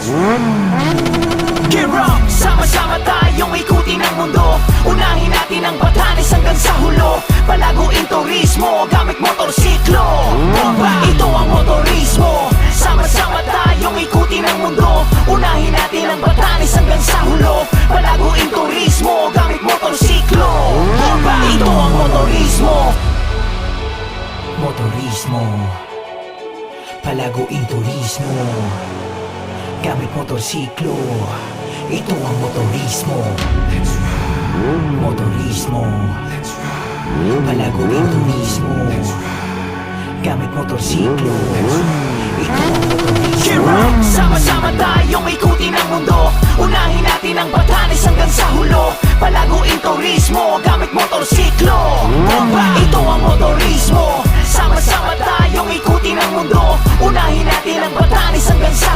Gear up! Sama-sama tayong ikutin ang mundo. Unahin natin ang Batanes hanggang sa hulo. Palaguin turismo gamit motorsiklo. Bomba! Ito ang motorismo. Sama-sama tayong ikutin ang mundo. Unahin natin ang Batanes hanggang sa hulo. Palaguin turismo gamit motorsiklo. Bomba! Ito ang motorismo. Motorismo. Palaguin turismo gamit motorsiklo. Ito ang motorismo. Motorismo. Palaguin turismo gamit motorsiklo. Ito ang motorismo. Sama-sama tayong ikutin ang mundo. Unahin natin ang Batanes hanggang sa hulo. Palaguin turismo gamit motorsiklo. Bomba! Ito ang motorismo. Sama-sama tayong ikutin ang mundo. Unahin natin ang Batanes hanggang sa